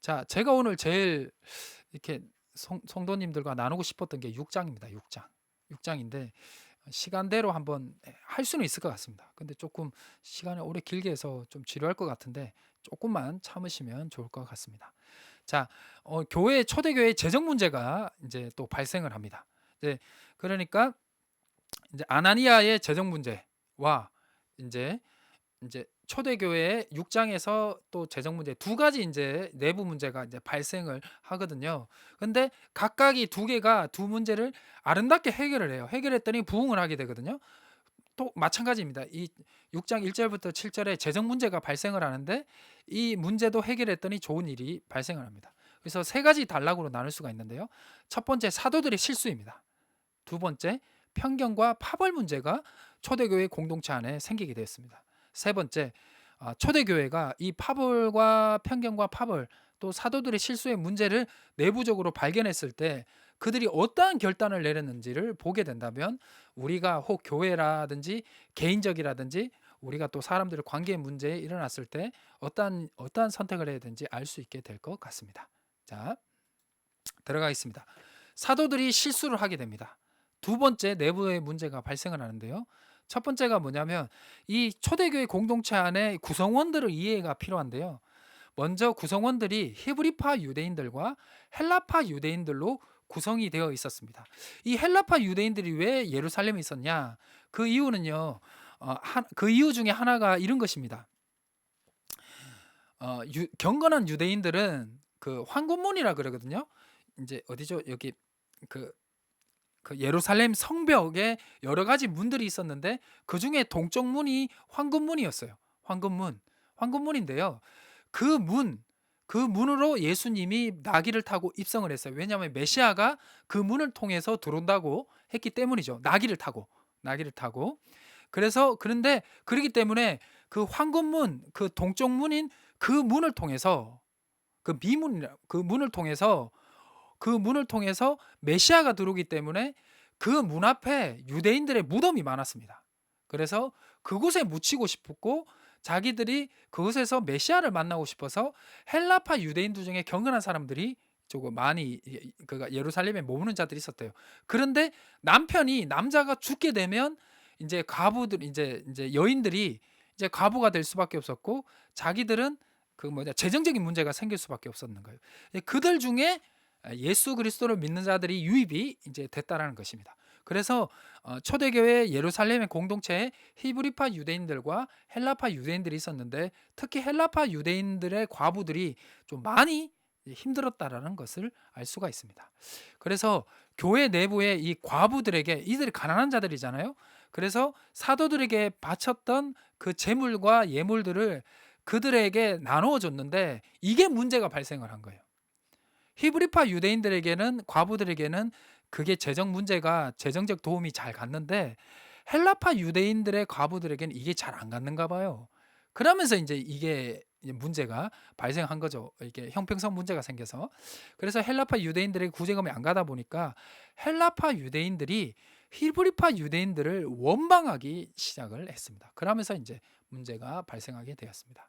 자, 제가 오늘 제일 이렇게 성도님들과 나누고 싶었던 게 6장입니다. 6장. 6장인데 시간대로 한번 할 수는 있을 것 같습니다. 근데 조금 시간을 오래 길게 해서 좀 지루할 것 같은데 조금만 참으시면 좋을 것 같습니다. 자, 초대교회 재정 문제가 이제 또 발생을 합니다. 이제 그러니까 이제 아나니아의 재정 문제와 이제 초대교회의 6장에서 또 재정 문제 두 가지 이제 내부 문제가 이제 발생을 하거든요. 근데 각각이 두 개가 두 문제를 아름답게 해결을 해요. 해결했더니 부흥을 하게 되거든요. 또 마찬가지입니다. 이 6장 1절부터 7절에 재정 문제가 발생을 하는데 이 문제도 해결했더니 좋은 일이 발생을 합니다. 그래서 세 가지 단락으로 나눌 수가 있는데요. 첫 번째 사도들의 실수입니다. 두 번째 편견과 파벌 문제가 초대교회 공동체 안에 생기게 되었습니다. 세 번째 초대교회가 이 파벌과 편견과 파벌 또 사도들의 실수의 문제를 내부적으로 발견했을 때 그들이 어떠한 결단을 내렸는지를 보게 된다면 우리가 혹 교회라든지 개인적이라든지 우리가 또 사람들의 관계 문제에 일어났을 때 어떠한 선택을 해야 되는지 알 수 있게 될 것 같습니다. 자, 들어가겠습니다. 사도들이 실수를 하게 됩니다. 두 번째 내부의 문제가 발생을 하는데요. 첫 번째가 뭐냐면 이 초대교회 공동체 안에 구성원들의 이해가 필요한데요. 먼저 구성원들이 히브리파 유대인들과 헬라파 유대인들로 구성이 되어 있었습니다. 이 헬라파 유대인들이 왜 예루살렘에 있었냐? 그 이유는요. 그 이유 중에 하나가 이런 것입니다. 경건한 유대인들은 그 황금문이라 그러거든요. 이제 어디죠? 여기 그 예루살렘 성벽에 여러 가지 문들이 있었는데 그중에 동쪽 문이 황금문이었어요. 황금문. 황금문인데요. 그 문, 그 문으로 예수님이 나귀를 타고 입성을 했어요. 왜냐하면 메시아가 그 문을 통해서 들어온다고 했기 때문이죠. 나귀를 타고. 그런데 그러기 때문에 그 황금문, 그 동쪽 문인 그 문을 통해서 그 문을 통해서 메시아가 들어오기 때문에 그 문 앞에 유대인들의 무덤이 많았습니다. 그래서 그곳에 묻히고 싶었고 자기들이 그곳에서 메시아를 만나고 싶어서 헬라파 유대인들 중에 경건한 사람들이 조금 많이 예루살렘에 머무는 자들이 있었대요. 그런데 남자가 죽게 되면 이제 과부들 이제 여인들이 이제 과부가 될 수밖에 없었고 자기들은 재정적인 문제가 생길 수밖에 없었는 거예요. 그들 중에 예수 그리스도를 믿는 자들이 유입이 이제 됐다라는 것입니다. 그래서 초대교회 예루살렘의 공동체에 히브리파 유대인들과 헬라파 유대인들이 있었는데 특히 헬라파 유대인들의 과부들이 좀 많이 힘들었다라는 것을 알 수가 있습니다. 그래서 교회 내부에 이 과부들에게 이들이 가난한 자들이잖아요. 그래서 사도들에게 바쳤던 그 재물과 예물들을 그들에게 나누어 줬는데 이게 문제가 발생을 한 거예요. 히브리파 유대인들에게는 과부들에게는 그게 재정적 도움이 잘 갔는데 헬라파 유대인들의 과부들에게는 이게 잘 안 갔는가 봐요. 그러면서 이제 이게 문제가 발생한 거죠. 이게 형평성 문제가 생겨서. 그래서 헬라파 유대인들에게 구제금이 안 가다 보니까 헬라파 유대인들이 히브리파 유대인들을 원망하기 시작을 했습니다. 그러면서 이제 문제가 발생하게 되었습니다.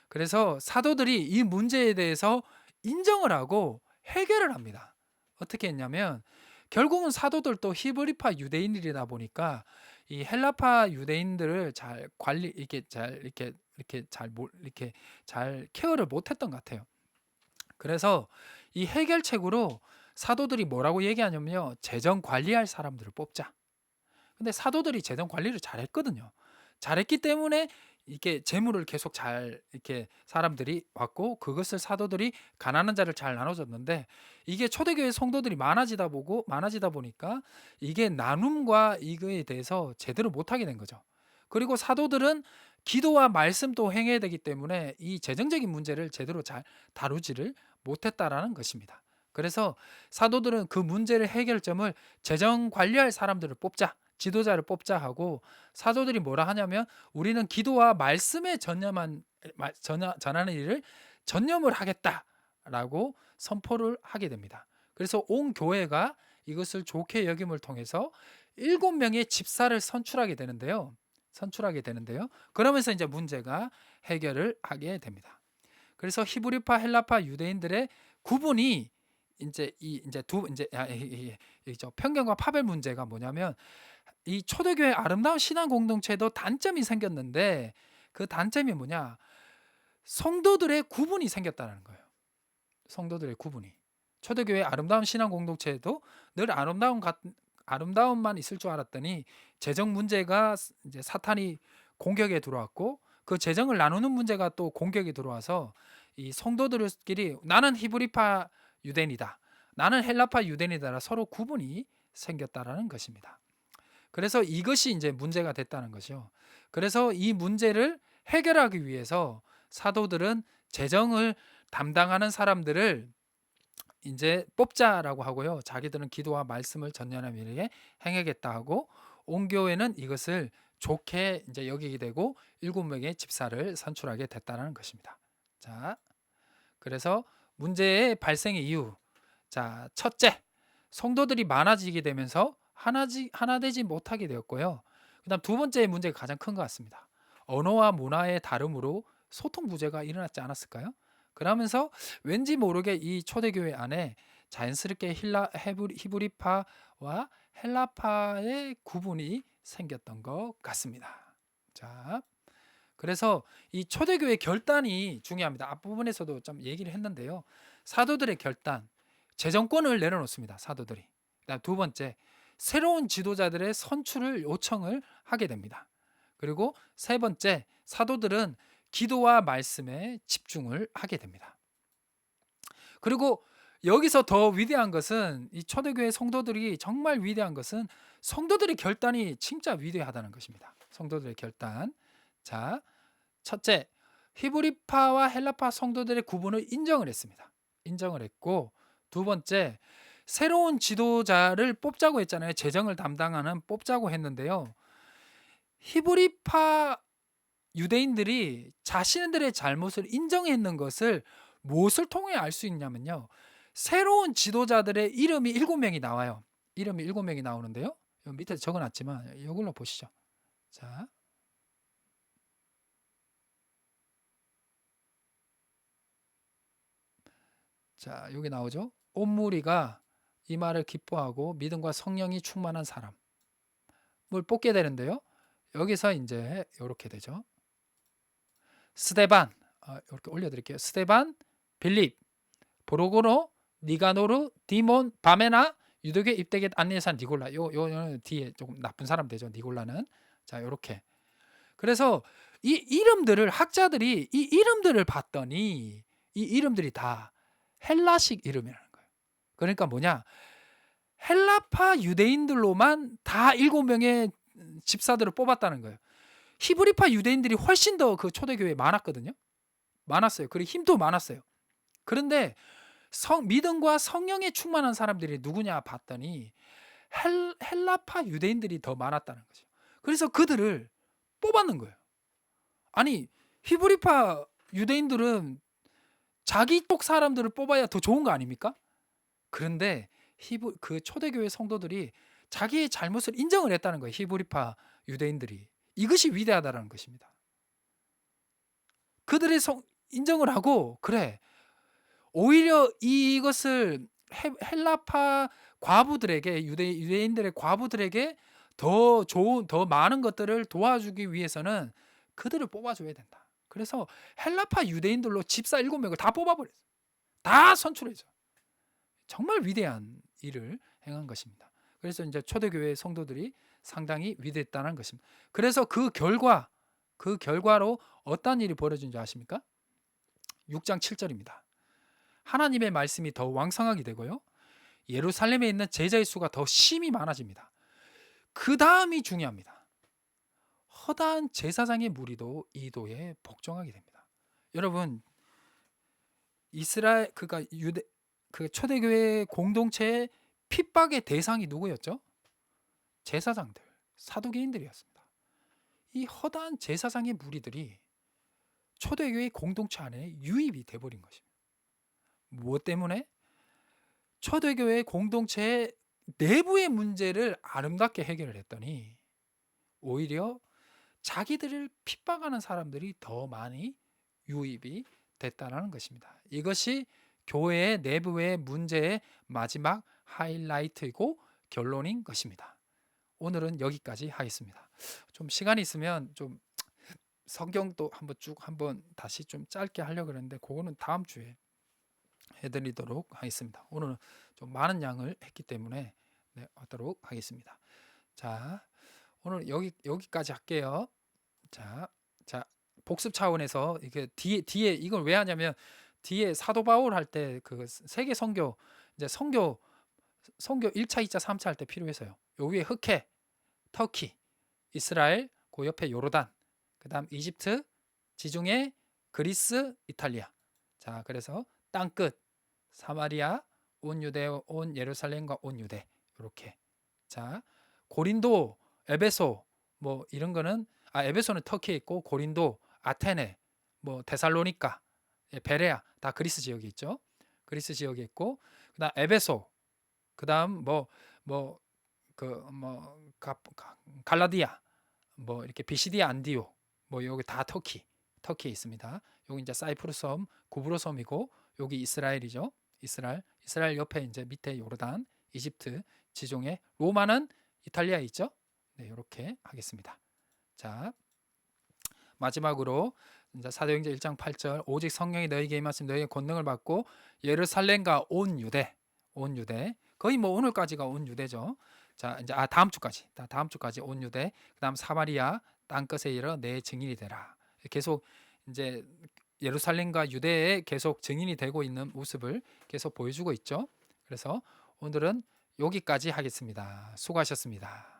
그래서 사도들이 이 문제에 대해서 인정을 하고 해결을 합니다. 어떻게 했냐면 결국은 사도들도 히브리파 유대인들이다 보니까 이 헬라파 유대인들을 잘 관리 이렇게 잘 케어를 못했던 것 같아요. 그래서 이 해결책으로 사도들이 뭐라고 얘기하냐면요, 재정 관리할 사람들을 뽑자. 근데 사도들이 재정 관리를 잘했거든요. 잘했기 때문에 이게 재물을 계속 잘 이렇게 사람들이 왔고 그것을 사도들이 가난한 자를 잘 나눠줬는데 이게 초대교회 성도들이 많아지다 보니까 이게 나눔과 이거에 대해서 제대로 못하게 된 거죠. 그리고 사도들은 기도와 말씀도 행해야 되기 때문에 이 재정적인 문제를 제대로 잘 다루지를 못했다라는 것입니다. 그래서 사도들은 그 문제를 해결점을 재정 관리할 사람들을 뽑자. 지도자를 뽑자 하고 사도들이 뭐라 하냐면 우리는 기도와 말씀에 전하는 일을 전념을 하겠다라고 선포를 하게 됩니다. 그래서 온 교회가 이것을 좋게 여김을 통해서 7명의 집사를 선출하게 되는데요. 그러면서 이제 문제가 해결을 하게 됩니다. 그래서 히브리파, 헬라파 유대인들의 구분이 이제 두 이제 저 편견과 파별 문제가 뭐냐면, 이 초대교회 아름다운 신앙 공동체에도 단점이 생겼는데, 그 단점이 뭐냐? 성도들의 구분이 생겼다는 거예요. 성도들의 구분이. 초대교회 아름다운 신앙 공동체에도 늘 아름다움만 있을 줄 알았더니, 재정 문제가 이제 사탄이 공격에 들어왔고, 그 재정을 나누는 문제가 또 공격이 들어와서 이 성도들끼리 나는 히브리파 유대인이다, 나는 헬라파 유대인이다, 서로 구분이 생겼다라는 것입니다. 그래서 이것이 이제 문제가 됐다는 것이요. 그래서 이 문제를 해결하기 위해서 사도들은 재정을 담당하는 사람들을 이제 뽑자라고 하고요. 자기들은 기도와 말씀을 전념하며 행하겠다 하고, 온 교회는 이것을 좋게 이제 여기게 되고 7명의 집사를 선출하게 됐다는 것입니다. 자, 그래서 문제의 발생의 이유. 자, 첫째, 성도들이 많아지게 되면서 하나 되지 못하게 되었고요. 그다음 두 번째 문제가 가장 큰 것 같습니다. 언어와 문화의 다름으로 소통 부재가 일어났지 않았을까요? 그러면서 왠지 모르게 이 초대교회 안에 자연스럽게 히브리파와 헬라파의 구분이 생겼던 것 같습니다. 자, 그래서 이 초대교회 결단이 중요합니다. 앞부분에서도 좀 얘기를 했는데요. 사도들의 결단, 재정권을 내려놓습니다. 사도들이. 그다음 두 번째, 새로운 지도자들의 선출을 요청을 하게 됩니다. 그리고 세 번째, 사도들은 기도와 말씀에 집중을 하게 됩니다. 그리고 여기서 더 위대한 것은, 이 초대교회 성도들이 정말 위대한 것은 성도들의 결단이 진짜 위대하다는 것입니다. 성도들의 결단. 자, 첫째, 히브리파와 헬라파 성도들의 구분을 인정을 했습니다. 인정을 했고, 두 번째, 새로운 지도자를 뽑자고 했잖아요. 재정을 담당하는 뽑자고 했는데요. 히브리파 유대인들이 자신들의 잘못을 인정했는 것을 무엇을 통해 알 수 있냐면요. 새로운 지도자들의 이름이 7명이 나와요. 이름이 7명이 나오는데요. 여기 밑에 적어놨지만 이걸로 보시죠. 자, 여기 나오죠. 온무리가 이 말을 기뻐하고 믿음과 성령이 충만한 사람을 뽑게 되는데요. 여기서 이제 이렇게 되죠. 스데반, 이렇게 올려드릴게요. 스데반, 빌립, 보로고노, 니가노르, 디몬, 바메나, 유대교 입대겟 안니산 니골라. 요 뒤에 조금 나쁜 사람 되죠. 니골라는. 자, 이렇게. 그래서 이 이름들을, 학자들이 이 이름들을 봤더니 이 이름들이 다 헬라식 이름이라는 거예요. 그러니까 뭐냐? 헬라파 유대인들로만 다 7명의 집사들을 뽑았다는 거예요. 히브리파 유대인들이 훨씬 더 그 초대교회에 많았거든요. 많았어요. 그리고 힘도 많았어요. 그런데 믿음과 성령에 충만한 사람들이 누구냐 봤더니 헬라파 유대인들이 더 많았다는 거죠. 그래서 그들을 뽑았는 거예요. 아니, 히브리파 유대인들은 자기 똑 사람들을 뽑아야 더 좋은 거 아닙니까? 그런데 그 초대교회 성도들이 자기의 잘못을 인정을 했다는 거예요. 히브리파 유대인들이. 이것이 위대하다는 것입니다. 그들의 인정을 하고, 그래, 오히려 이것을 헬라파 과부들에게, 유대인들의 과부들에게 더 좋은, 더 많은 것들을 도와주기 위해서는 그들을 뽑아줘야 된다. 그래서 헬라파 유대인들로 집사 7명을 다 뽑아버렸어요. 다 선출해줘. 정말 위대한 일을 행한 것입니다. 그래서 이제 초대교회 성도들이 상당히 위대했다는 것입니다. 그래서 그 결과로 어떤 일이 벌어진지 아십니까? 6장 7절입니다. 하나님의 말씀이 더 왕성하게 되고요. 예루살렘에 있는 제자의 수가 더 심히 많아집니다. 그 다음이 중요합니다. 허다한 제사장의 무리도 이도에 복종하게 됩니다. 여러분, 이스라엘 그 초대교회 공동체의 핍박의 대상이 누구였죠? 제사장들, 사두개인들이었습니다. 이 허다한 제사장의 무리들이 초대교회 공동체 안에 유입이 돼버린 것입니다. 무엇 때문에? 초대교회 공동체의 내부의 문제를 아름답게 해결을 했더니 오히려 자기들을 핍박하는 사람들이 더 많이 유입이 됐다라는 것입니다. 이것이 교회의 내부의 문제의 마지막 하이라이트이고 결론인 것입니다. 오늘은 여기까지 하겠습니다. 좀 시간이 있으면 좀 성경도 한번 다시 좀 짧게 하려고 그랬는데 그거는 다음 주에 해드리도록 하겠습니다. 오늘은 좀 많은 양을 했기 때문에 하도록 하겠습니다. 자, 오늘 여기까지 할게요. 자, 복습 차원에서 이게 뒤에 이걸 왜 하냐면 뒤에 사도 바울 할 때 그 세계 선교 이제 선교 1차, 2차, 3차 할 때 필요해서요. 요 위에 흑해, 터키, 이스라엘, 그 옆에 요르단, 그다음 이집트, 지중해, 그리스, 이탈리아. 자, 그래서 땅끝 사마리아, 온 유대, 온 예루살렘과 온 유대 이렇게. 자, 고린도, 에베소 뭐 이런 거는 에베소는 터키에 있고 고린도, 아테네, 뭐 데살로니가, 베레아 다 그리스 지역에 있죠. 그리스 지역에 있고 그다음 에베소, 그다음 갈라디아, 뭐 이렇게 비시디아 안디오 뭐 여기 다 터키에 있습니다. 여기 이제 사이프루스 섬, 구브로 섬이고 여기 이스라엘이죠. 이스라엘 옆에 이제 밑에 요르단, 이집트, 지중해, 로마는 이탈리아에 있죠. 네, 이렇게 하겠습니다. 자, 마지막으로 이제 사도행전 1장 8절 오직 성령이 너희에게 임하시면 너희의 권능을 받고 예루살렘과 온 유대 거의 뭐 오늘까지가 온 유대죠. 자, 이제 다음 주까지 온 유대, 그다음 사마리아 땅끝에 이르러 내 증인이 되라. 계속 이제 예루살렘과 유대에 계속 증인이 되고 있는 모습을 계속 보여주고 있죠. 그래서 오늘은 여기까지 하겠습니다. 수고하셨습니다.